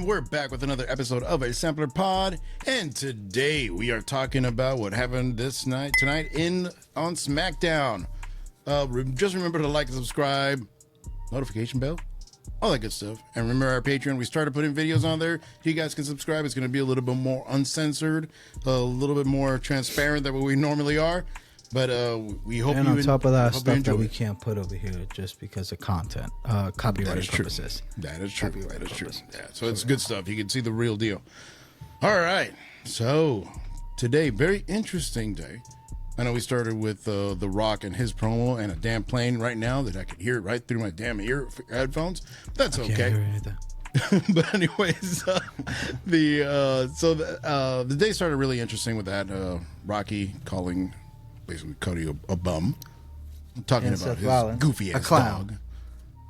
And we're back with another episode of a Sampler Pod. And today we are talking about what happened tonight on SmackDown. Just remember to like and subscribe, notification bell, all that good stuff. And remember our Patreon, we started putting videos on there. You guys can subscribe. It's going to be a little bit more uncensored, a little bit more transparent than what we normally are. But we hope and you on top of that stuff that we it. can't put over here just because of content, copyright purposes. That is true. Copyright That is true. purposes. Yeah, so it's good stuff. You can see the real deal. All right. So today, very interesting day. I know we started with The Rock and his promo and a damn plane right now that I can hear right through my damn headphones. That's okay. Can't hear anything. But anyways, the day started really interesting with that. Rocky calling basically Cody a bum, talking And about Seth his Rollins, goofy a ass clown. dog.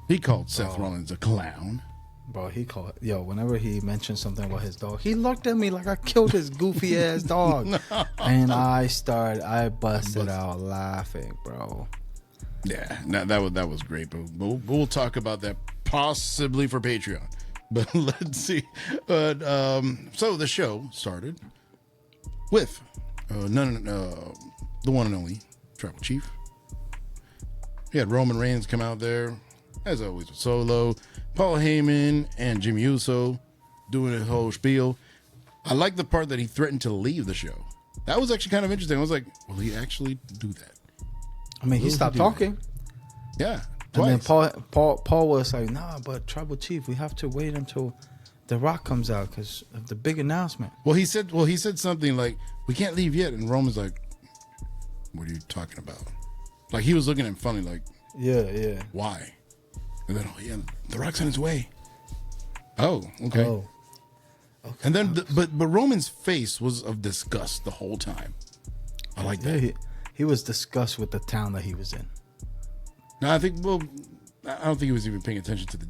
He called Seth Rollins a clown. Bro, whenever he mentioned something about his dog, he looked at me like I killed his goofy ass dog. And I busted out laughing, bro. Yeah, that was great, but we'll talk about that possibly for Patreon. But let's see. But so the show started with the one and only Tribal Chief. He had Roman Reigns come out there, as always with Solo, Paul Heyman, and Jimmy Uso doing his whole spiel. I like the part that he threatened to leave the show. That was actually kind of interesting. I was like, will he actually do that? I mean, he stopped talking. Yeah, twice. And then Paul was like, nah, but Tribal Chief, we have to wait until The Rock comes out because of the big announcement. Well, he said something like, we can't leave yet. And Roman's like, what are you talking about? Like, he was looking at him funny, like, yeah. Why? And then, The Rock's on his way. Oh, okay. Oh. Okay. And then, but Roman's face was of disgust the whole time. I like that. He was disgust with the town that he was in. No, I don't think he was even paying attention to the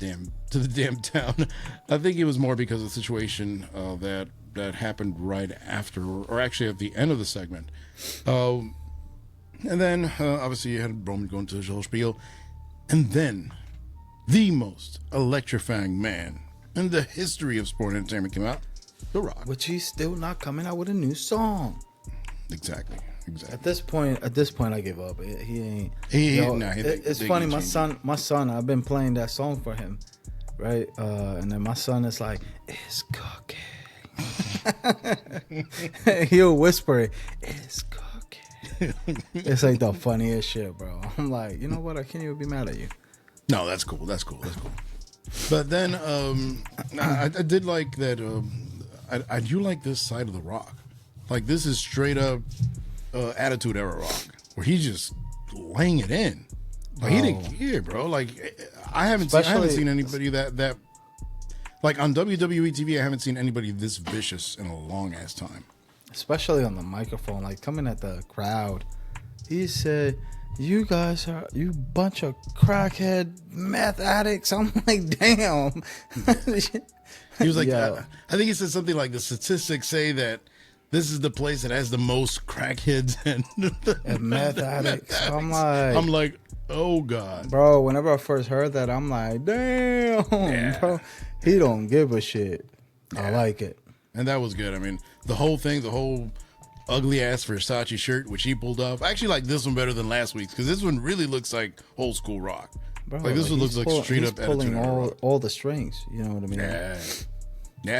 damn town. I think it was more because of the situation that happened right after, or actually at the end of the segment. And then, obviously, you had Roman going to his whole spiel. And then, the most electrifying man in the history of sport entertainment came out, The Rock. Which he's still not coming out with a new song. Exactly. At this point, I give up. He ain't. It's funny. My son. I've been playing that song for him, right? And then my son is like, "It's cooking." He'll whisper it. It's cooking. It's like the funniest shit, bro. I'm like, you know what? I can't even be mad at you. No, that's cool. But then I did like that. I do like this side of The Rock. Like, this is straight up Attitude Era Rock, where he's just laying it in. Like, he didn't care, bro. Like, I haven't seen anybody that like on WWE TV. I haven't seen anybody this vicious in a long ass time. Especially on the microphone, like coming at the crowd. He said, "You guys are bunch of crackhead meth addicts." I'm like, damn. He was like, I think he said something like, the statistics say that this is the place that has the most crackheads and meth addicts. I'm like, oh God. Bro, whenever I first heard that, I'm like, damn, bro. He don't give a shit. Yeah. I like it. And that was good. I mean, the whole ugly ass Versace shirt, which he pulled off. I actually like this one better than last week's, because this one really looks like old school Rock. Bro, like, this one looks like straight up pulling all the strings. You know what I mean? Yeah.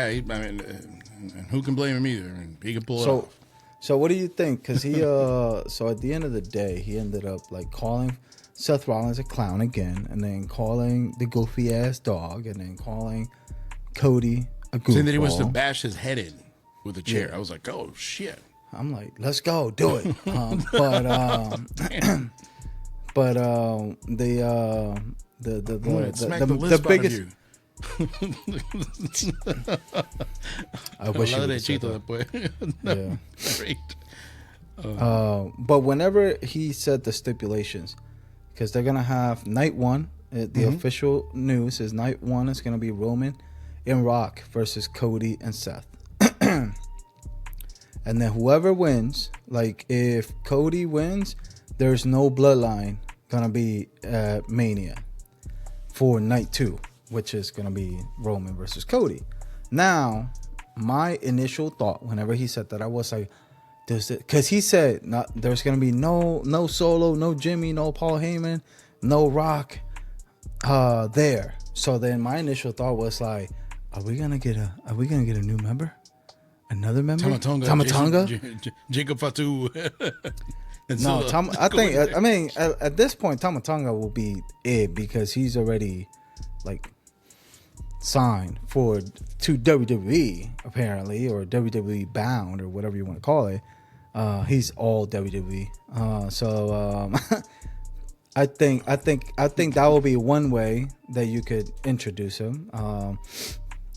And who can blame him either? I mean, he can pull it off. So what do you think? Because he, so at the end of the day, he ended up like calling Seth Rollins a clown again, and then calling the goofy ass dog, and then calling Cody a goofball. Saying that he wants to bash his head in with a chair. Yeah. I was like, oh shit. I'm like, let's go, do it. The biggest. I wish you would say that. Yeah. Great. But whenever he said the stipulations, because they're gonna have night one, the official news is night one is gonna be Roman and Rock versus Cody and Seth. And then whoever wins, like if Cody wins, there's no bloodline gonna be Mania for night two, which is gonna be Roman versus Cody. Now, my initial thought whenever he said that, I was like, because he said there's gonna be no Solo, no Jimmy, no Paul Heyman, no Rock there. So then my initial thought was like, are we gonna get a new member? Another member? Tamatonga? Jacob Fatu. No, I mean, at this point, Tamatonga will be it because he's already like signed to WWE apparently, or WWE bound, or whatever you want to call it. He's all WWE. I think that will be one way that you could introduce him.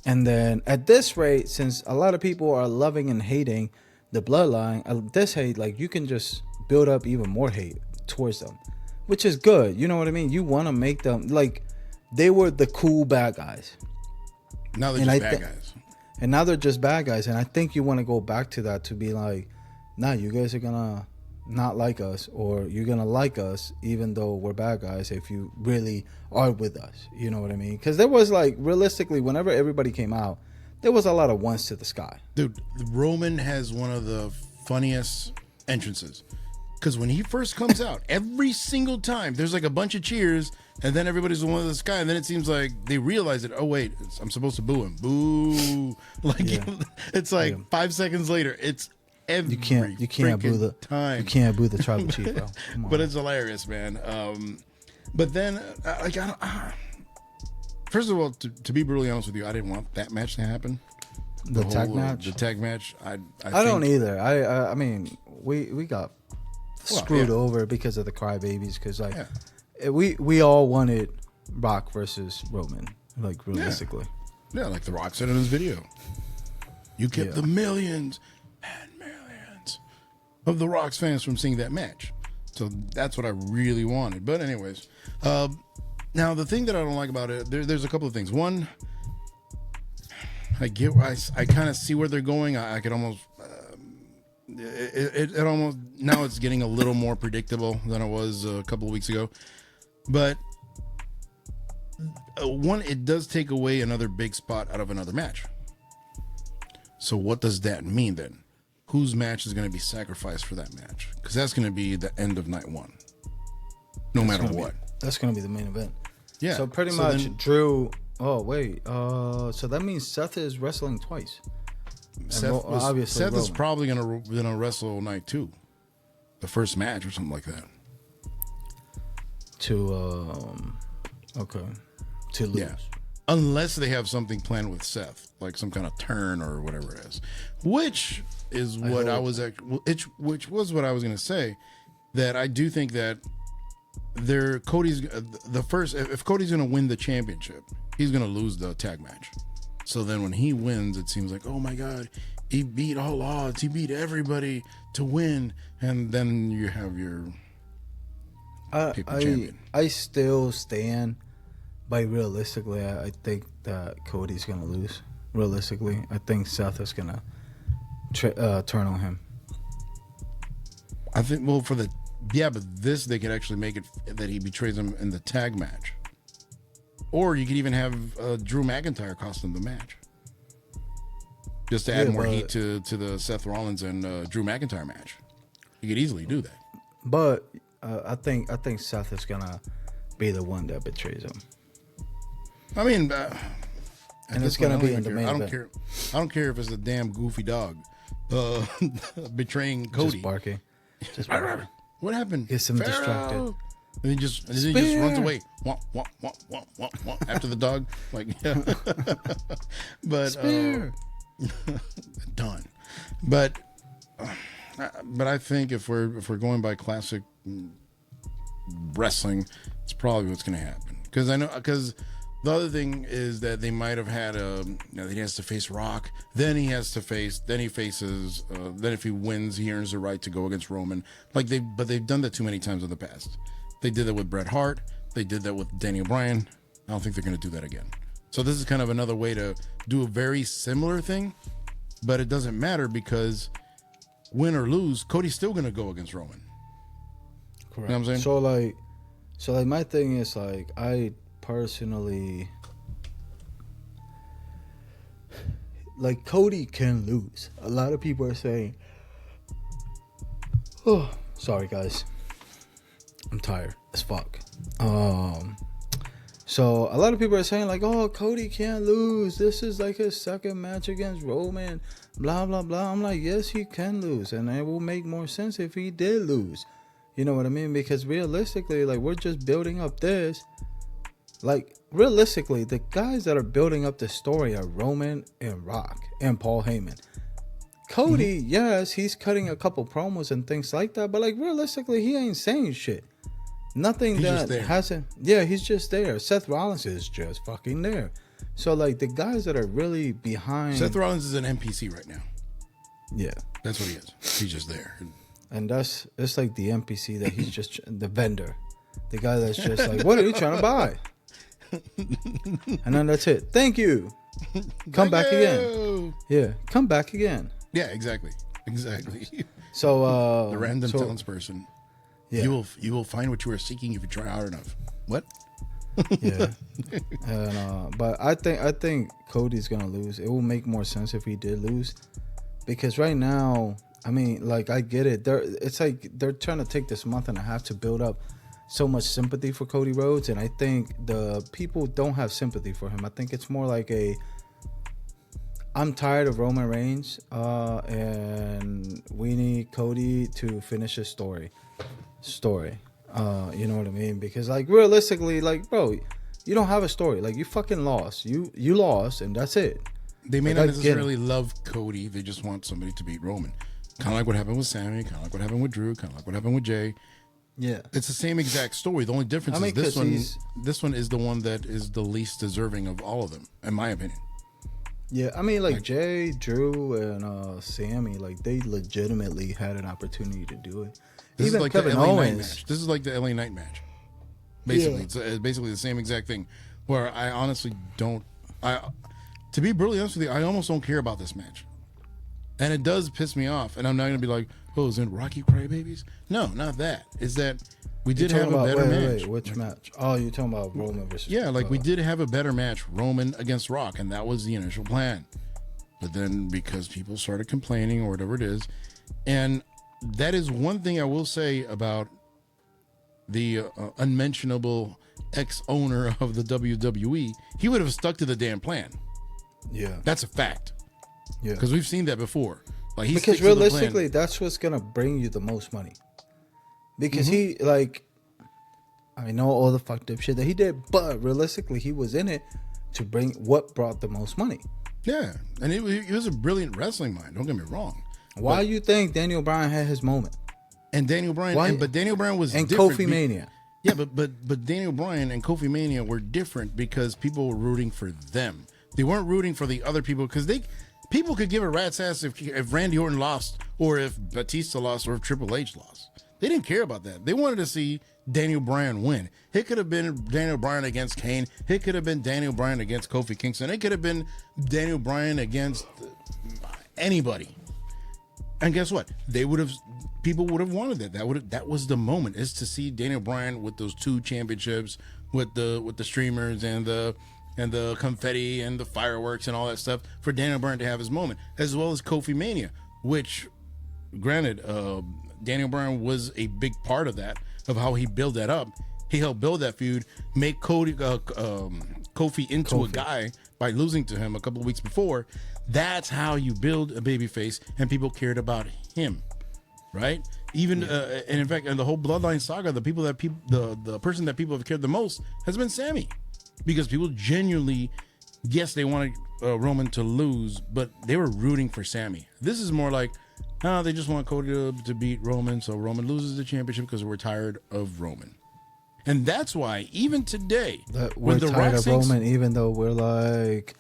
And then at this rate, since a lot of people are loving and hating the bloodline, this hate, like, you can just build up even more hate towards them, which is good. You know what I mean? You want to make them, like, they were the cool bad guys. Now they're just bad guys. And now they're just bad guys. And I think you want to go back to that to be like, nah, you guys are going to not like us, or you're going to like us even though we're bad guys if you really are with us. You know what I mean? Because there was, like, realistically, whenever everybody came out, there was a lot of ones to the sky. Dude, Roman has one of the funniest entrances. Because when he first comes out, every single time, there's like a bunch of cheers, and then everybody's the one to the sky, and then it seems like they realize it. Oh, wait, I'm supposed to boo him. Boo. Like, it's like 5 seconds later. It's every you can't boo the time. You can't boo the tribal chief, bro. But it's hilarious, man. But then, first of all, to be brutally honest with you, I didn't want that match to happen. The tag match? The tag match. I don't either. I mean, we got screwed over because of the crybabies, because we all wanted Rock versus Roman, like, realistically. Yeah, like The Rock said in his video. You kept the millions and millions of The Rock's fans from seeing that match. So that's what I really wanted. But anyways, now the thing that I don't like about it, there's a couple of things. One, I kind of see where they're going. I could almost it almost, now it's getting a little more predictable than it was a couple of weeks ago. But one, it does take away another big spot out of another match. So what does that mean then? Whose match is going to be sacrificed for that match? Because that's going to be the end of night one, no matter what. That's going to be the main event. Yeah. So pretty much then, Drew. Oh wait. So that means Seth is wrestling twice. Seth is probably gonna wrestle night 2, the first match or something like that. To lose. Yeah. Unless they have something planned with Seth, like some kind of turn or whatever it is, which is what which was what I was gonna say. That I do think that Cody's the first. If Cody's gonna win the championship, he's gonna lose the tag match. So then when he wins, it seems like, oh my God, he beat all odds. He beat everybody to win. And then you have your champion. I still stand by, realistically, I think that Cody's going to lose. Realistically, I think Seth is going to turn on him. I think, well, but this, they could actually make it that he betrays him in the tag match. Or you could even have Drew McIntyre cost him the match, just to add more heat to the Seth Rollins and Drew McIntyre match. You could easily do that. But I think Seth is gonna be the one that betrays him. I mean, and it's gonna be in the main event. I don't care if it's a damn goofy dog betraying Cody. Just barking. What happened? Gets him distracted. And he just runs away. Wah, wah, wah, wah, wah, wah, after the dog. Like, but done. But I think if we're going by classic wrestling, it's probably what's going to happen. Because the other thing is that they might have had he has to face Rock, then he faces, then if he wins, he earns the right to go against Roman. But they've done that too many times in the past. They did that with Bret Hart. They did that with Daniel Bryan. I don't think they're going to do that again. So this is kind of another way to do a very similar thing, but it doesn't matter because win or lose, Cody's still going to go against Roman. Correct. You know what I'm saying? So like my thing is, like, I personally, like Cody can lose. A lot of people are saying, oh, sorry guys, I'm tired as fuck. So a lot of people are saying like, oh, Cody can't lose. This is like his second match against Roman, blah, blah, blah. I'm like, yes, he can lose. And it will make more sense if he did lose. You know what I mean? Because realistically, like, we're just building up this. Like, realistically, the guys that are building up the story are Roman and Rock and Paul Heyman. Cody, yes, he's cutting a couple promos and things like that. But, like, realistically, he ain't saying shit. Nothing he's that hasn't. Yeah, he's just there. Seth Rollins is just fucking there. So, like, the guys that are really behind. Seth Rollins is an NPC right now. Yeah. That's what he is. He's just there. And it's like the NPC that he's just the vendor. The guy that's just like, what are you trying to buy? And then that's it. Thank you. Come back again. Yeah. Come back again. Yeah, exactly. So, the random talents person. Yeah. You will find what you are seeking if you try hard enough. What? Yeah. And but I think Cody's gonna lose. It will make more sense if he did lose, because right now, I mean, like, I get it. It's like they're trying to take this month and a half to build up so much sympathy for Cody Rhodes, and I think the people don't have sympathy for him. I think it's more like I'm tired of Roman Reigns, and we need Cody to finish his story. You know what I mean? Because, like, realistically, like, bro, you don't have a story. Like, you fucking lost. You lost, and that's it. They may not necessarily love Cody. They just want somebody to beat Roman. Kind of like what happened with Sammy. Kind of like what happened with Drew. Kind of like what happened with Jay. Yeah, it's the same exact story. The only difference is this one is the one that is the least deserving of all of them, in my opinion. Yeah, I mean, like Jay, Drew, and Sammy, like, they legitimately had an opportunity to do it. This Even is like Kevin the LA Owens. Knight match. This is like the LA Knight match. Basically, it's basically the same exact thing. Where I honestly don't. To be brutally honest with you, I almost don't care about this match, and it does piss me off. And I'm not gonna be like, "Oh, is it Rocky Crybabies?" No, not that. Is that we did have a better match. Wait, which match? Oh, you're talking about Roman versus. Yeah, like we did have a better match, Roman against Rock, and that was the initial plan. But then because people started complaining or whatever it is, and that is one thing I will say about the unmentionable ex-owner of the WWE. He would have stuck to the damn plan. Yeah, that's a fact. Yeah, because we've seen that before. Like, because realistically, that's what's gonna bring you the most money. Because he, like, I know all the fucked up shit that he did, but realistically, he was in it to bring what brought the most money. Yeah, and he was a brilliant wrestling mind. Don't get me wrong. Why you think Daniel Bryan had his moment? And Daniel Bryan, but Daniel Bryan was and different. Kofi Mania. Yeah, but Daniel Bryan and Kofi Mania were different because people were rooting for them. They weren't rooting for the other people because people could give a rat's ass if Randy Orton lost or if Batista lost or if Triple H lost. They didn't care about that. They wanted to see Daniel Bryan win. It could have been Daniel Bryan against Kane. It could have been Daniel Bryan against Kofi Kingston. It could have been Daniel Bryan against anybody. And guess what? People would have wanted that. That was the moment, is to see Daniel Bryan with those 2 championships, with the streamers and the confetti and the fireworks and all that stuff, for Daniel Bryan to have his moment, as well as Kofi Mania, which, granted, Daniel Bryan was a big part of that, of how he built that up. He helped build that feud, make Kofi into a guy by losing to him a couple of weeks before. That's how you build a babyface, and people cared about him, right? Even and in fact, in the whole Bloodline saga, the person that people have cared the most has been Sammy, because people genuinely, yes, they wanted Roman to lose, but they were rooting for Sammy. This is more like, they just want Cody to beat Roman, so Roman loses the championship because we're tired of Roman. And that's why, even today, we're tired of Roman, even though we're like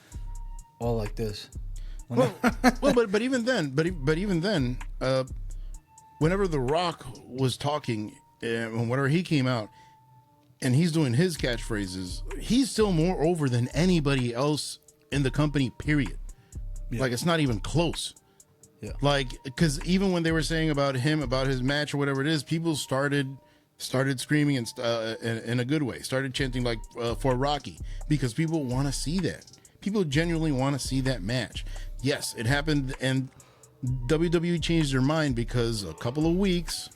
all like this. But even then, whenever The Rock was talking, and whenever he came out, and he's doing his catchphrases, he's still more over than anybody else in the company, period. Yeah. Like, it's not even close. Yeah. Like, because even when they were saying about him, about his match or whatever it is, people started screaming and in a good way, started chanting like for Rocky, because people want to see that. People genuinely want to see that match. Yes, it happened, and WWE changed their mind because a couple of weeks,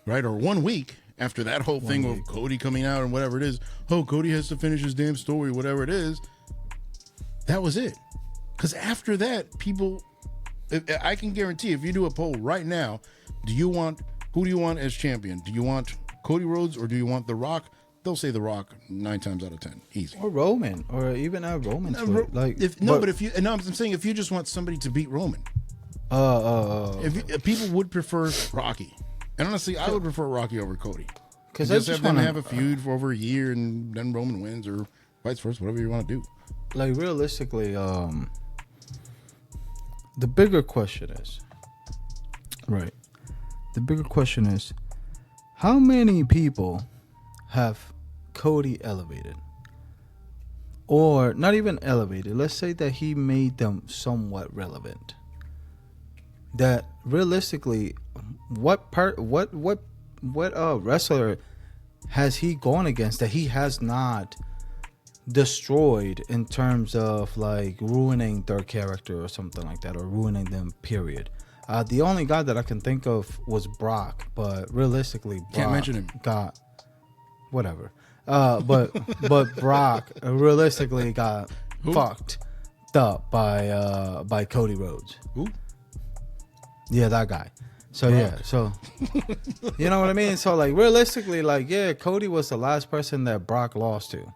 right, or 1 week after that whole thing of Cody coming out and whatever it is, oh, Cody has to finish his damn story, whatever it is, that was it. Because after that, people, I can guarantee if you do a poll right now, who do you want as champion? Do you want Cody Rhodes or do you want The Rock? They'll say The Rock 9 times out of 10, easy. Or Roman, or even a Roman. I'm saying if you just want somebody to beat Roman, if people would prefer Rocky, and honestly, I would prefer Rocky over Cody. Because just have them have a feud for over a year, and then Roman wins, or vice versa, whatever you want to do. Like realistically, the bigger question is, right? The bigger question is, how many people have Cody elevated? Or not even elevated. Let's say that he made them somewhat relevant. That realistically, what wrestler has he gone against that he has not destroyed in terms of like ruining their character or something like that, or ruining them, period? The only guy that I can think of was Brock, but realistically, Brock can't mention him. Got whatever. But Brock realistically got fucked up by Cody Rhodes. Who? Yeah, that guy. So Brock. Yeah, so you know what I mean. So like realistically, like yeah, Cody was the last person that Brock lost to.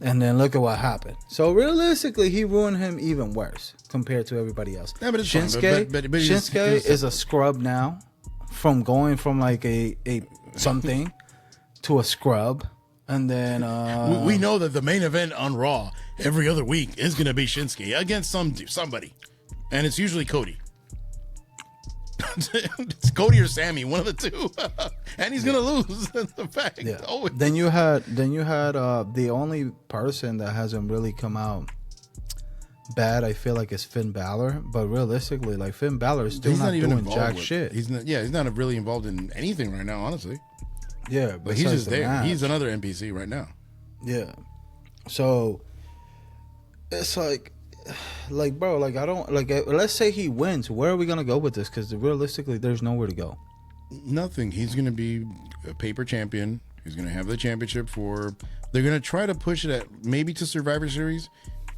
And then look at what happened. So realistically, he ruined him even worse compared to everybody else. Yeah, but it's Shinsuke, fine, Shinsuke is a scrub now, from going from like a something to a scrub, and then we know that the main event on Raw every other week is going to be Shinsuke against somebody, and it's usually Cody. It's Cody or Sammy, one of the two, and he's gonna lose. That's the fact. Yeah. Always. Then you had the only person that hasn't really come out bad, I feel like, is Finn Balor. But realistically, like Finn Balor is still not doing jack shit. He's not. Yeah, he's not really involved in anything right now, honestly. Yeah, but he's just there. Match. He's another NPC right now. Yeah. So it's like bro, like I don't like. Let's say he wins. Where are we gonna go with this? Because realistically, there's nowhere to go. Nothing. He's gonna be a paper champion. He's gonna have the championship for. They're gonna try to push it at maybe to Survivor Series.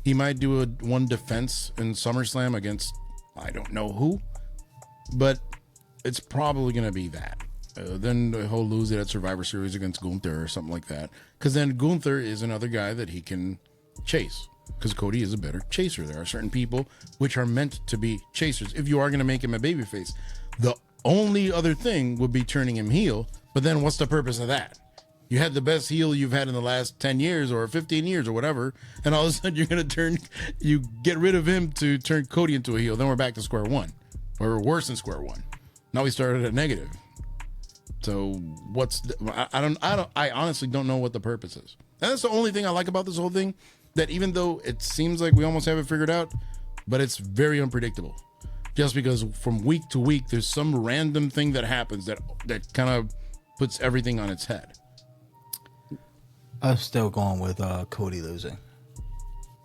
He might do one defense in SummerSlam against I don't know who, but it's probably gonna be that. Then he'll lose it at Survivor Series against Gunther or something like that. Because then Gunther is another guy that he can chase. Because Cody is a better chaser. There are certain people which are meant to be chasers. If you are going to make him a babyface, the only other thing would be turning him heel. But then what's the purpose of that? You had the best heel you've had in the last 10 years or 15 years or whatever, and all of a sudden you're going to you get rid of him to turn Cody into a heel. Then we're back to square one, or worse than square one. Now we started at negative. So I honestly don't know what the purpose is. And that's the only thing I like about this whole thing. That even though it seems like we almost have it figured out, but it's very unpredictable. Just because from week to week, there's some random thing that happens that kind of puts everything on its head. I'm still going with Cody losing.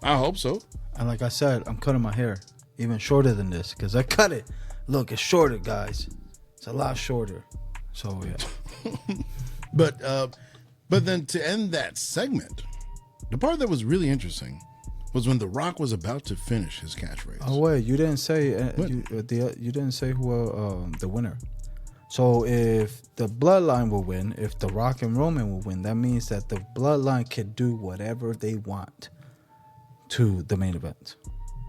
I hope so. And like I said, I'm cutting my hair even shorter than this because I cut it. Look, it's shorter, guys. It's a lot shorter. So yeah. But then to end that segment, the part that was really interesting was when The Rock was about to finish his catchphrase. Oh wait, you didn't say you didn't say who the winner. So if the Bloodline will win, if The Rock and Roman will win, that means that the Bloodline can do whatever they want to the main event.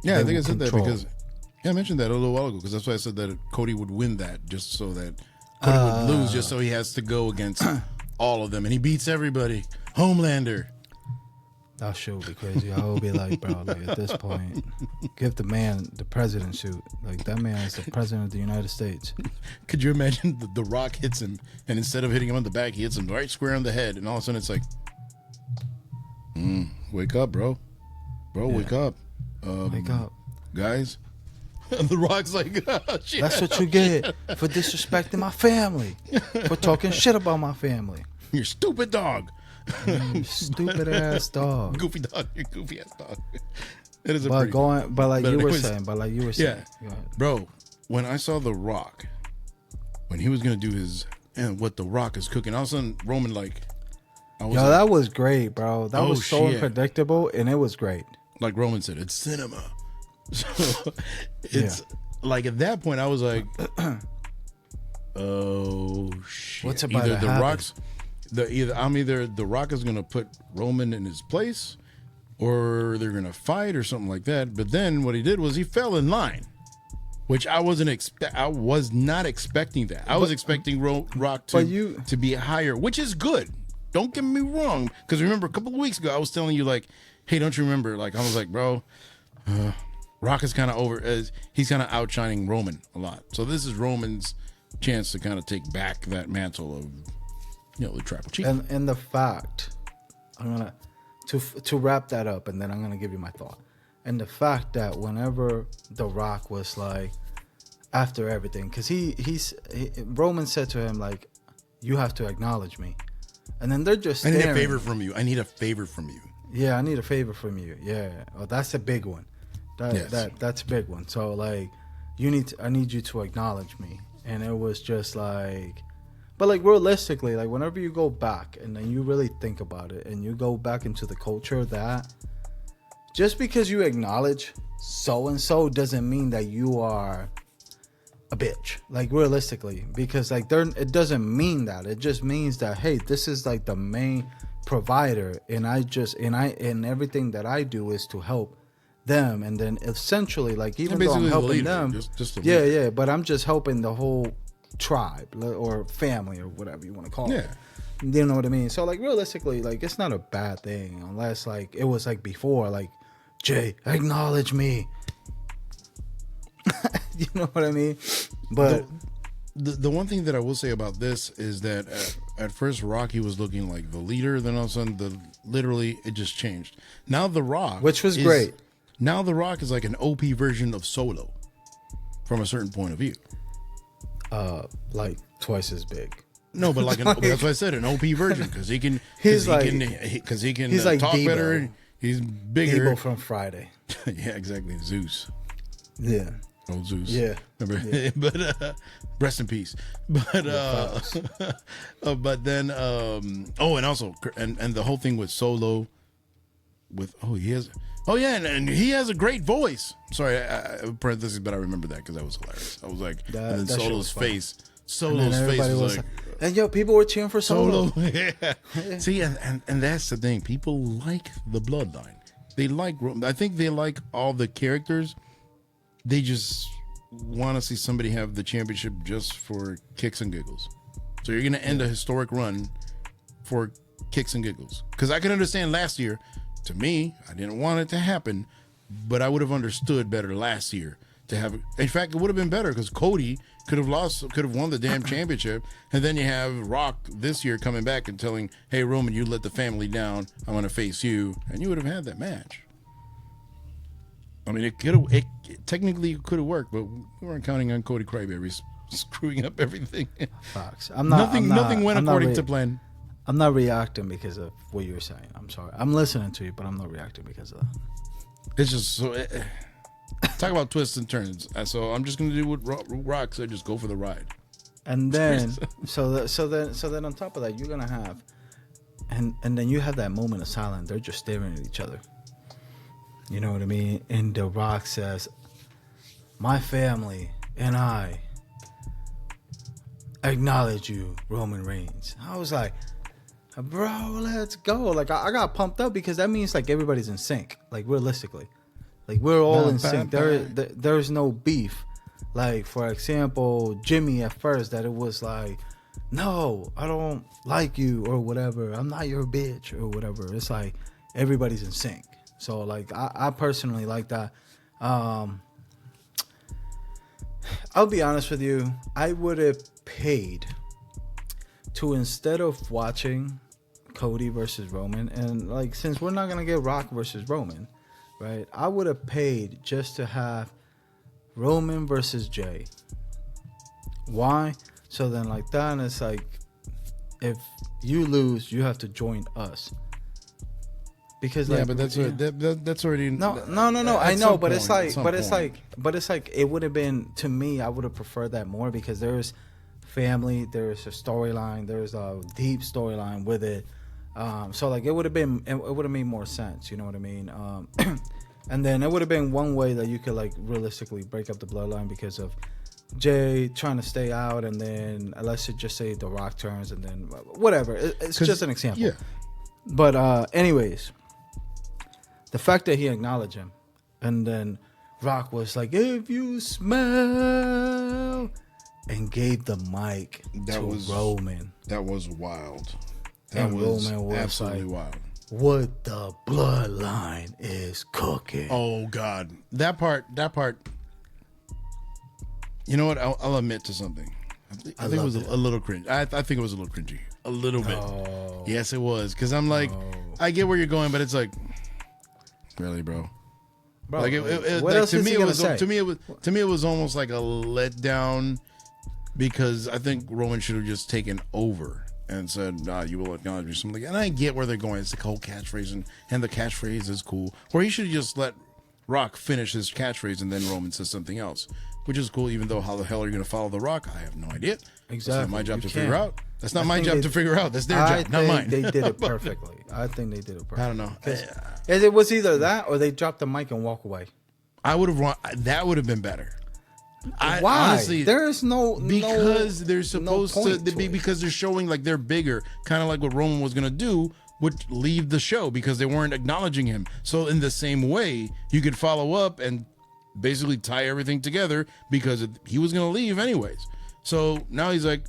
Yeah, I think I said that because I mentioned that a little while ago because that's why I said that Cody would win that just so that Cody would lose just so he has to go against all of them and he beats everybody. Homelander. That shit would be crazy. I would be like, bro, like at this point, give the man the president suit. Like that man is the president of the United States. Could you imagine the Rock hits him, and instead of hitting him on the back, he hits him right square on the head, and all of a sudden it's like, wake up, bro. Bro, yeah. Wake up. Wake up. Guys. And the Rock's like, oh, shit. That's what you get for disrespecting my family. For talking shit about my family. You stupid dog. Stupid ass dog. Goofy dog. You goofy ass dog. It is a but pretty going, but like but you it were was- saying, but like you were saying, Yeah. Go ahead. Bro, when I saw The Rock, when he was gonna do his and what The Rock is cooking, all of a sudden Roman I was Yo, that was great, bro. That Oh, was so shit. unpredictable, and it was great. like Roman said, it's cinema. So it's like at that point I was like, oh shit. What's about either to the happen? Rock's either The Rock is gonna put Roman in his place, or they're gonna fight or something like that. But then what he did was he fell in line, which I was not expecting that. I was expecting Rock to be higher, which is good. Don't get me wrong, because remember a couple of weeks ago I was telling you like, hey, don't you remember? Like I was like, bro, Rock is kind of he's kind of outshining Roman a lot. So this is Roman's chance to kind of take back that mantle of, the tribal chief. And the fact, I'm gonna to wrap that up, and then I'm gonna give you my thought. And the fact that whenever The Rock was like, after everything, because Roman said to him like, you have to acknowledge me, and then they're just I staring. need a favor from you. I need a favor from you. Yeah, I need a favor from you. Yeah, oh, that's a big one. Yes. That's a big one. So like, I need you to acknowledge me, and it was just like, but like realistically, like whenever you go back and then you really think about it, and you go back into the culture, that just because you acknowledge so and so doesn't mean that you are a bitch. Like realistically, because like it doesn't mean that. It just means that, hey, this is like the main provider, and everything that I do is to help them, and then essentially like even though I'm helping them, just a yeah, leader. yeah, but I'm just helping the whole tribe or family or whatever you want to call it. You know what I mean? So like realistically, like it's not a bad thing unless like it was like before, like, Jay, acknowledge me. You know what I mean? But the one thing that I will say about this is that at first Rocky was looking like the leader, then all of a sudden literally it just changed. Now The Rock, which was great. Now The Rock is like an OP version of Solo from a certain point of view. Like twice as big. No, but like that's why I said an OP version, because he can he's like talk Debo. better. He's bigger. Debo from Friday. Yeah, exactly. Zeus. Yeah. Old Zeus. Yeah. Remember? Yeah. But rest in peace. But but then and also and the whole thing with Solo with he has and he has a great voice. Sorry, parentheses, but I remember that because that was hilarious. I was like, and then Solo's face. Solo's face was like, and yo, people were cheering for Solo. Yeah. See, and that's the thing. People like the bloodline. They like. I think they like all the characters. They just want to see somebody have the championship just for kicks and giggles. So you're going to end a historic run for kicks and giggles. Because I can understand last year. To me, I didn't want it to happen, but I would have understood better last year to have. In fact, it would have been better because Cody could have won the damn championship, and then you have Rock this year coming back and telling, "Hey Roman, you let the family down. I'm going to face you," and you would have had that match. I mean, it technically could have worked, but we weren't counting on Cody Cryberry screwing up everything. Fox. Nothing went according to plan. I'm not reacting because of what you're saying. I'm sorry. I'm listening to you, but I'm not reacting because of that. It's just so. Talk about twists and turns. So I'm just gonna do what Rock said. Just go for the ride. And then, so then on top of that, you're gonna have, and then you have that moment of silence. They're just staring at each other. You know what I mean? And The Rock says, "My family and I acknowledge you, Roman Reigns." I was like, bro, let's go. Like I got pumped up because that means like everybody's in sync. Like realistically, like we're all in sync. There's no beef. Like for example, Jimmy at first that it was like, no, I don't like you or whatever. I'm not your bitch or whatever. It's like everybody's in sync. So like I personally like that. I'll be honest with you. I would have paid to, instead of watching Cody versus Roman, and like since we're not gonna get Rock versus Roman, right? I would have paid just to have Roman versus Jay. Why? So then like that, and it's like, if you lose, you have to join us. Because Yeah, but that's that's already no. at I know, some but it's point- at like, some but it's point. like, but it's like it would have been to me. I would have preferred that more because there's family, there's a storyline, there's a deep storyline with it. So like it would have made more sense. You know what I mean? And then it would have been one way that you could like realistically break up the bloodline because of Jay trying to stay out, and then let's just say The Rock turns, and then whatever. It's just an example. Yeah. But anyways, the fact that he acknowledged him, and then Rock was like, "If you smell," and gave the mic to Roman. That was wild. And Roman was absolutely like, wild. What the bloodline is cooking. Oh God, that part. You know what? I'll admit to something. I think it was a little cringe. I think it was a little cringy, a little bit. Oh. Yes, it was. Because I'm like, I get where you're going, but it's like, really, bro. Bro, Like, what else is he gonna say? to me it was almost like a letdown because I think Roman should have just taken over and said, "Nah, you will acknowledge me." Something. And I get where they're going. It's the whole catchphrase, and the catchphrase is cool. Or he should have just let Rock finish his catchphrase, and then Roman says something else, which is cool. Even though how the hell are you going to follow The Rock? I have no idea. Exactly. That's not my job You to can't. figure out. That's not my job to figure out. That's their job, not mine. They did it perfectly. I think they did it perfectly. I don't know. It was either that or they dropped the mic and walk away. I would have. That would have been better. Why? Honestly, there is because they're supposed point to be it. because they're showing like they're bigger, kind of like what Roman was gonna do, would leave the show because they weren't acknowledging him. So in the same way, you could follow up and basically tie everything together because he was gonna leave anyways. So now he's like,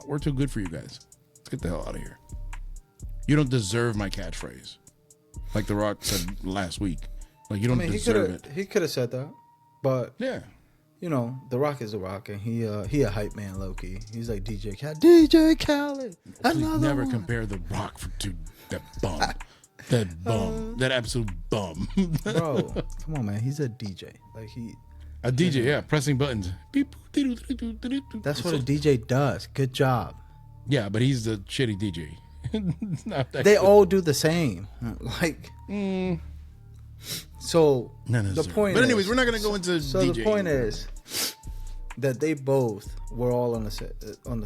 "We're too good for you guys. Let's get the hell out of here. You don't deserve my catchphrase," like The Rock said last week. Like you don't deserve it. He could have said that, but Yeah. you know, The Rock is The Rock, and he a hype man, low-key. He's like DJ Khaled. Please never compare The Rock to that bum. That bum. That absolute bum. Bro, come on, man. He's a DJ. Like A DJ, yeah, pressing buttons. that's what a DJ does. Good job. Yeah, but he's the shitty DJ. Not that They good. all do the same. Like, so Not the necessarily. point. But anyways, is, we're not gonna go into So DJ. the point is that they both were all on the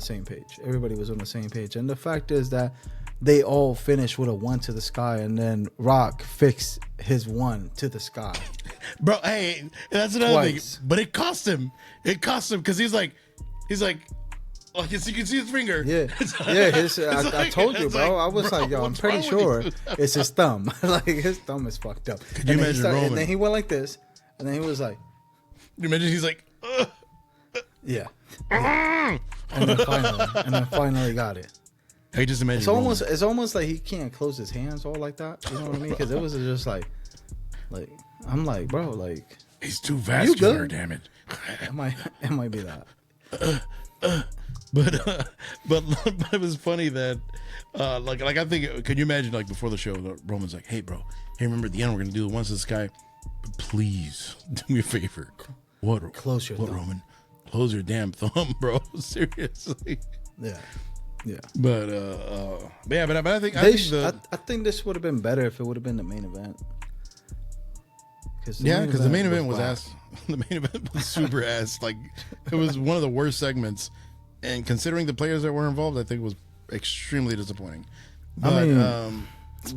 same page. Everybody was on the same page, and the fact is that they all finished with a 1 to the sky, and then Rock fixed his 1 to the sky. Bro, hey, that's another Twice. thing. But it cost him. It cost him because he's like, oh, you can see his finger. Yeah, It's yeah. like- I told you, it's bro. like, I was bro, like, yo, I'm what's pretty wrong with sure you? it's his thumb. Like his thumb is fucked up. Could you imagine Roman? And then he went like this, and then he was like, You imagine he's like, ugh. yeah. And then finally got it. I just imagine It's almost like he can't close his hands all like that. You know what I mean? Because it was just like I'm like, bro, like he's too vascular, good? damn it. it might be that. But it was funny that like I think, can you imagine like before the show Roman's like, hey bro, hey, remember at the end we're gonna do the Once This Guy, but please do me a favor. Close your thumb. Roman, close your damn thumb, bro. Seriously. Yeah. But I think I think this would have been better if it would have been the main event. Because the main event was whack. ass. The main event was super ass. Like it was one of the worst segments, and considering the players that were involved, I think it was extremely disappointing. But I mean,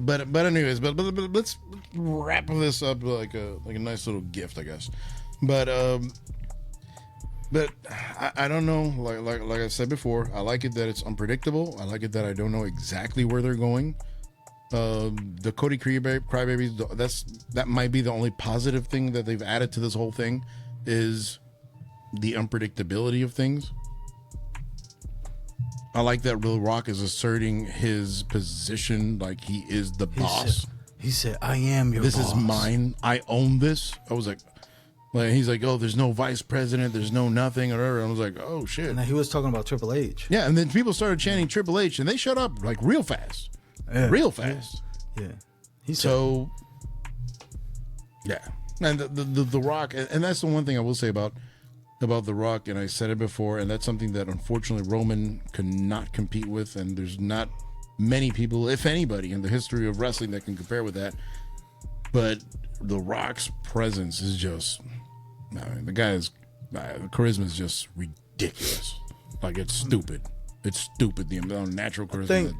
but anyways, but let's wrap this up like a nice little gift, I guess. But I don't know. Like I said before, I like it that it's unpredictable. I like it that I don't know exactly where they're going. The Cody Crybabies, that might be the only positive thing that they've added to this whole thing is the unpredictability of things. I like that Real Rock is asserting his position like he is the boss. He said, I am your This boss. is mine. I own this. I was like he's like, oh, there's no vice president, there's no nothing, or whatever. I was like, oh shit. And he was talking about Triple H. Yeah, and then people started chanting Triple H, and they shut up like real fast. Yeah. Real fast. Yeah. He said, So, yeah, and the Rock, and that's the one thing I will say about The Rock, and I said it before, and that's something that unfortunately Roman could not compete with, and there's not many people, if anybody, in the history of wrestling that can compare with that. But The Rock's presence is just, I mean, the guy's charisma is just ridiculous. Like, it's stupid. It's stupid, the amount of natural charisma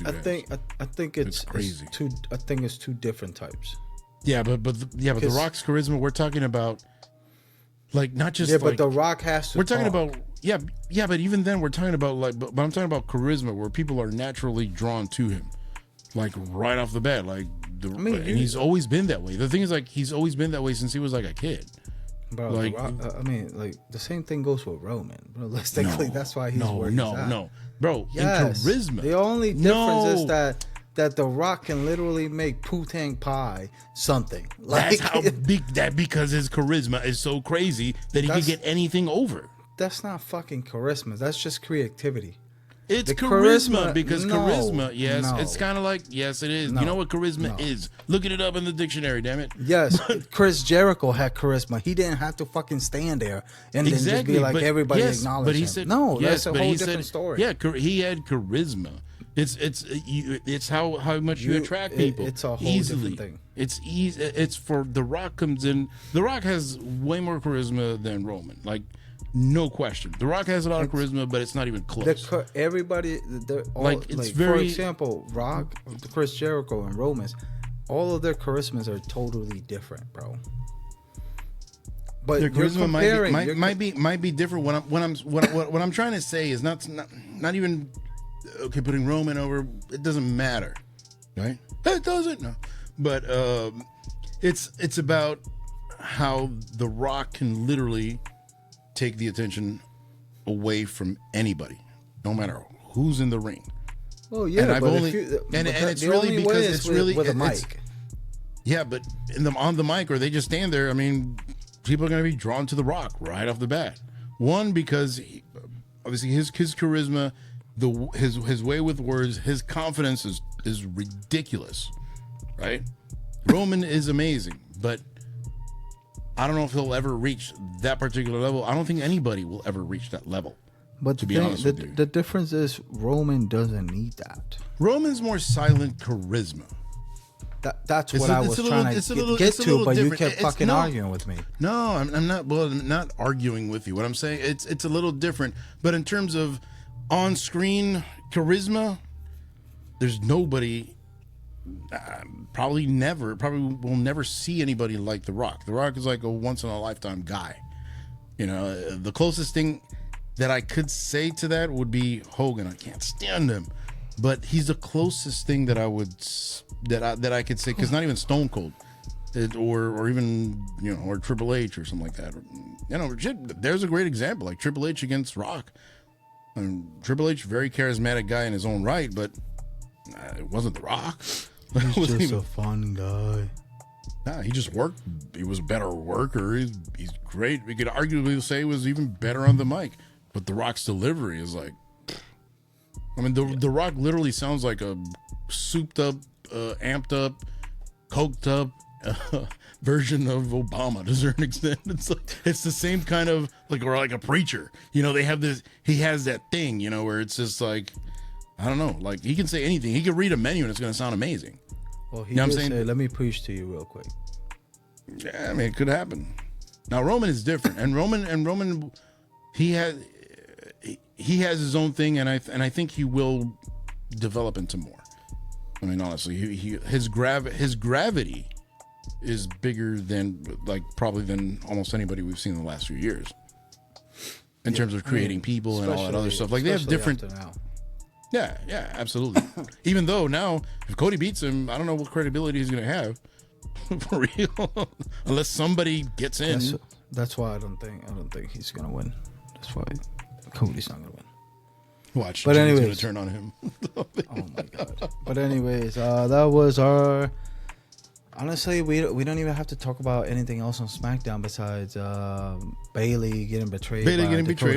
I think it's crazy. I think it's two different types. Yeah, but The Rock's charisma, we're talking about, like, not just but The Rock has to. We're talking about but even then we're talking about but I'm talking about charisma where people are naturally drawn to him, like right off the bat. Like, and he's always been that way. The thing is, like, he's always been that way since he was like a kid. Bro, like, the same thing goes with Roman. Realistically, that's why he's where he's at. No, bro. Yes. In charisma, the only difference is that The Rock can literally make Poo-Tang Pie something. Like, that's how big that, because his charisma is so crazy that he can get anything over. That's not fucking charisma. That's just creativity. It's charisma because charisma, yes, it's kind of like, yes, it is. You know what charisma is? Looking it up in the dictionary, damn it. Yes, Chris Jericho had charisma. He didn't have to fucking stand there and then just be like, everybody acknowledge but he him. Said, no, that's a whole different story. Yeah, he had charisma. It's how much you attract people. It's a whole easily. different thing. It's easy. It's for The Rock comes in. The Rock has way more charisma than Roman. Like, no question. The Rock has a lot of charisma, but it's not even close. It's very. For example, Rock, Chris Jericho, and Romans, all of their charismas are totally different, bro. But their charisma might be different. What I'm trying to say is not even okay. Putting Roman over, it doesn't matter, right? It doesn't. No, but it's about how The Rock can literally take the attention away from anybody, no matter who's in the ring. Well, yeah, and it's really because it's really with a mic. Yeah, but on the mic, or they just stand there. I mean, people are going to be drawn to The Rock right off the bat. One, because obviously his charisma, his way with words, his confidence is ridiculous, right? Roman is amazing, but I don't know if he'll ever reach that particular level. I don't think anybody will ever reach that level. But the difference is Roman doesn't need that. Roman's more silent charisma. That's what I was trying to get to, but you kept fucking arguing with me. No, I'm not. Well, I'm not arguing with you. What I'm saying, it's a little different. But in terms of on-screen charisma, there's nobody. Probably will never see anybody like The Rock. The Rock is like a once in a lifetime guy. You know, the closest thing that I could say to that would be Hogan. I can't stand him, but he's the closest thing that I could say, because not even Stone Cold, or even, you know, or Triple H or something like that. You know, there's a great example, like Triple H against Rock. Triple H, very charismatic guy in his own right, but it wasn't The Rock. He's just a fun guy. Nah, he just worked. He was a better worker. He's great. We could arguably say he was even better on the mic. But The Rock's delivery is like, I mean, the Rock literally sounds like a souped up, amped up, coked up version of Obama to a certain extent. It's the same kind of or like a preacher. You know, he has that thing, you know, where it's just like, I don't know, like he can say anything. He can read a menu and it's going to sound amazing. Well, he did say, let me preach to you real quick. Yeah, I mean, it could happen. Now, Roman is different, and Roman, he has his own thing, and I think he will develop into more. I mean, honestly, his gravity is bigger than probably than almost anybody we've seen in the last few years. In terms of creating people and all that other stuff, like they have different. Yeah, absolutely. Even though now, if Cody beats him, I don't know what credibility he's going to have. For real. Unless somebody gets in. That's why I don't think he's going to win. That's why Cody's not going to win. Watch. But anyways, going to turn on him. Oh my god. But anyways, that was our. Honestly, we don't even have to talk about anything else on SmackDown besides Bayley getting betrayed.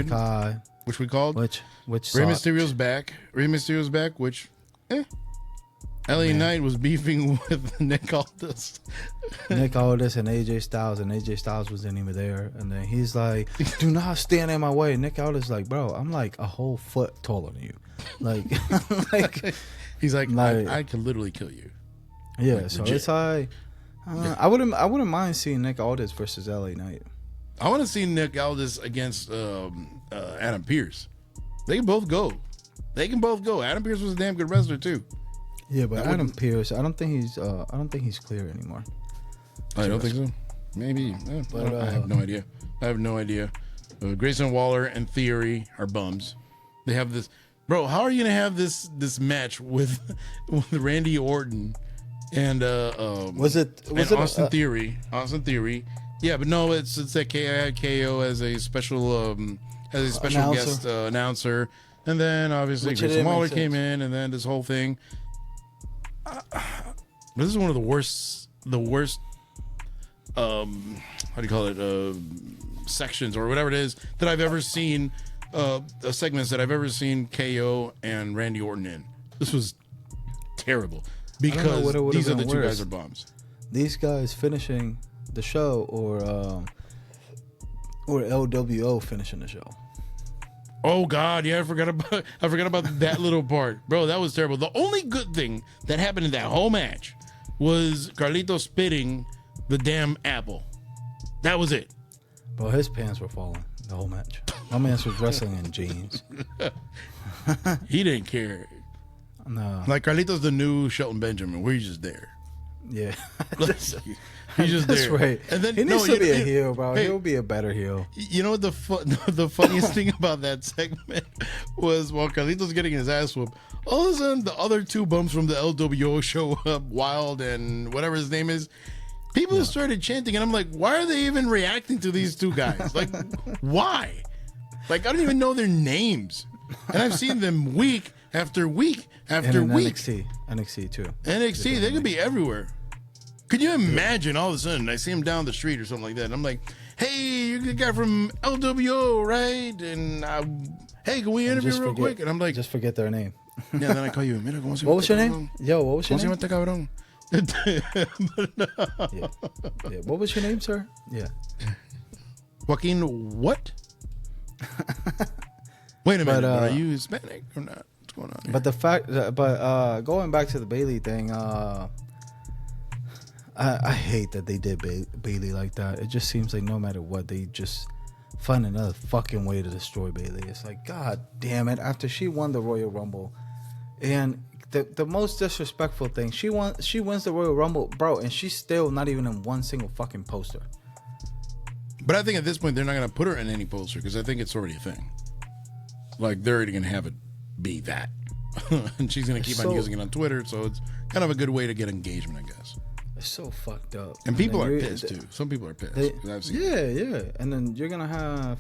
Kai, which we called. Which Rey Mysterio's back. Which, LA Knight was beefing with Nick Aldis. Nick Aldis and AJ Styles, and AJ Styles wasn't even there. And then he's like, "Do not stand in my way." Nick Aldis is like, "Bro, I'm like a whole foot taller than you. Like, like He's like, Like- I can literally kill you. yeah. Like, So legit. it's like, I wouldn't mind seeing Nick Aldis versus LA Knight. I want to see Nick Aldis against Adam Pearce. They can both go. Adam Pearce was a damn good wrestler too. Yeah, but That Adam wouldn't- Pearce, I don't think he's clear anymore. I don't think so. Maybe. But, I have no idea. Grayson Waller and Theory are bums. They have this, bro. How are you gonna have this match with Randy Orton and Was it Austin Theory? Austin Theory. Yeah, but no, it's that KO as a special Announcer. guest announcer, and then obviously Which it Grayson didn't make Waller sense. came in, and then this whole thing. This is one of the worst. How do you call it? Sections or whatever it is that I've ever seen. Segments that I've ever seen KO and Randy Orton in. This was terrible because what it would've these are the been two worse. guys are bombs. these guys finishing the show or LWO finishing the show? Oh God, yeah, I forgot about that little part, bro. That was terrible. The only good thing that happened in that whole match was Carlito spitting the damn apple. That was it. Bro, his pants were falling the whole match. My man was wrestling in jeans. He didn't care. No, Like Carlito's the new Shelton Benjamin. We're just there. yeah, He's just that's there. right. And then he needs no, to be you- a heel, bro. hey, He'll be a better heel. You know what the funniest thing about that segment was while Carlito's getting his ass whooped, all of a sudden the other two bums from the LWO show up, Wild and whatever his name is. People started chanting, and I'm like, why are they even reacting to these two guys? Like, why? Like, I don't even know their names, and I've seen them week after week And after in week. NXT too. NXT, they could be everywhere. Could you imagine all of a sudden I see him down the street or something like that, and I'm like, hey, you're the guy from LWO, right? And hey, can we interview real quick? And I'm like, just forget their name. yeah, then I call you. Mira, ¿cómo se What llama was your este name? cabrón? Yo, what was your ¿Cómo se llama name? este cabrón? Yeah. Yeah. What was your name, sir? Yeah. Joaquin, what? Wait a minute, But, are you Hispanic or not? What's going on here? But the fact, but going back to the Bailey thing, I hate that they did Bailey like that. It just seems like no matter what, they just find another fucking way to destroy Bailey. It's like, God damn it! After she won the Royal Rumble, and the most disrespectful thing, she wins the Royal Rumble, bro, and she's still not even in one single fucking poster. But I think at this point they're not going to put her in any poster because I think it's already a thing. Like they're already going to have it be that, and she's going to keep on using it on Twitter. So it's kind of a good way to get engagement, I guess. It's so fucked up. And people then are you're- pissed too. Some people are pissed. They- 'Cause I've seen yeah. And then you're gonna have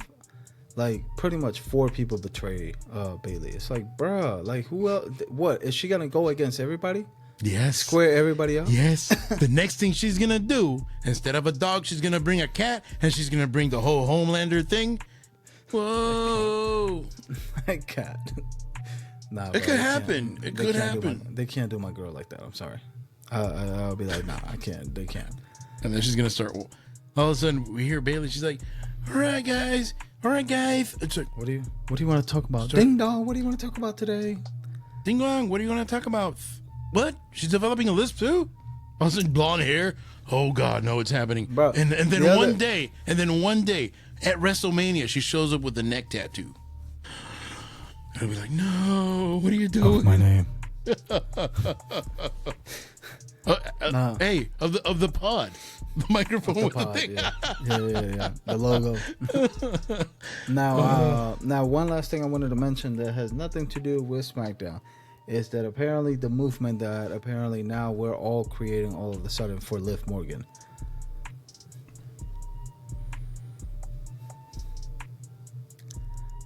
like pretty much 4 people betray Bailey. It's like, bruh, like who else? What is she gonna go against everybody? Yes. Square everybody up? Yes. The next thing she's gonna do, instead of a dog, she's gonna bring a cat, and she's gonna bring the whole Homelander thing. Whoa. My God. Nah, It bro, could they happen. can't- It they could can't do happen. they can't do my girl like that. I'm sorry. I'll be like, nah, I can't. They can't. And then she's gonna start. All of a sudden, we hear Bailey. She's like, "All right, guys. It's like, What do you want to talk about? Start- Ding dong. What do you want to talk about today? Ding dong. What are you gonna talk about? What? She's developing a lisp too? All of a sudden, blonde hair. Oh God, no, it's happening. Bro, and then the one other- day, at WrestleMania, she shows up with the neck tattoo. And I'll be like, no, what are you doing? My name. Nah. Hey, of the pod, the microphone with Pod, the thing. yeah. The logo. Now, one last thing I wanted to mention that has nothing to do with SmackDown is that apparently the movement that apparently now we're all creating all of a sudden for Liv Morgan.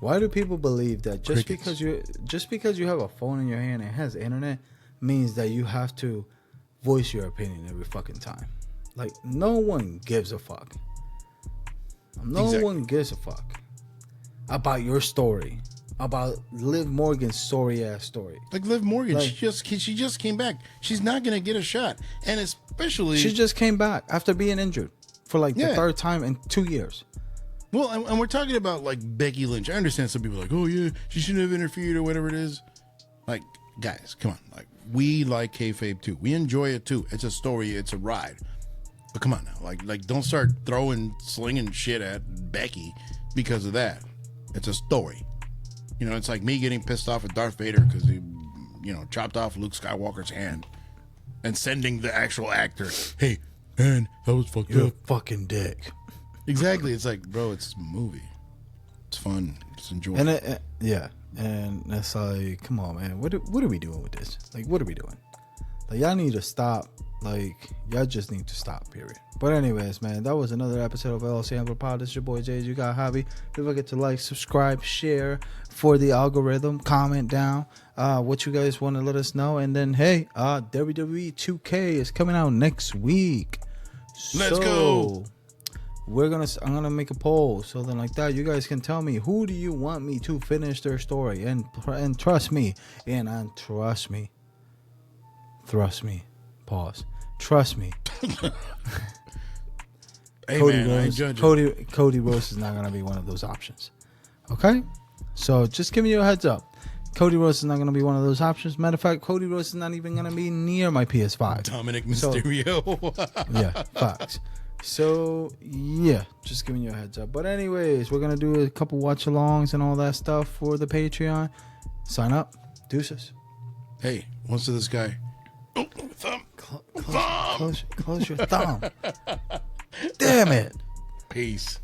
Why do people believe that just because you have a phone in your hand and it has internet means that you have to voice your opinion every fucking time? Like, no one gives a fuck. No Exactly. one gives a fuck about your story, about Liv Morgan's sorry ass story. Like Liv Morgan, Like- she just came back. She's not gonna get a shot, and especially She just came back after being injured for like the Yeah. 3rd time in 2 years. well, and we're talking about like Becky Lynch. I understand some people are like, oh yeah, she shouldn't have interfered or whatever it is. Like, guys, come on. Like, we like kayfabe too. We enjoy it too. It's a story. It's a ride. But come on now. Like, don't start slinging shit at Becky because of that. It's a story. You know, it's like me getting pissed off at Darth Vader because he, chopped off Luke Skywalker's hand and sending the actual actor, hey, man, that was fucked You're up. a fucking dick. Exactly. It's like, bro, it's a movie. It's fun. Just enjoy And it. and it's like, come on, man. What are we doing with this? Like, what are we doing? Like, y'all need to stop. Like, y'all just need to stop, period. But anyways, man, that was another episode of Unmentionable Pod. This is your boy Jay. You got Javi. Don't forget to like, subscribe, share for the algorithm. Comment down what you guys want to let us know. And then, hey, WWE 2K is coming out next week. Let's go. I'm gonna make a poll, so then like that you guys can tell me who do you want me to finish their story, and trust me, trust me, pause, trust me. Hey, Cody man, I ain't Rose, judging. Cody Rose is not gonna be one of those options. Okay, so just giving you a heads up. Cody Rose is not gonna be one of those options. Matter of fact, Cody Rose is not even gonna be near my PS5. Dominic Mysterio. Yeah, facts. So, yeah, just giving you a heads up. But anyways, we're going to do a couple watch-alongs and all that stuff for the Patreon. Sign up. Deuces. Hey, what's to this guy? Oh, thumb. Close your thumb. Damn it. Peace.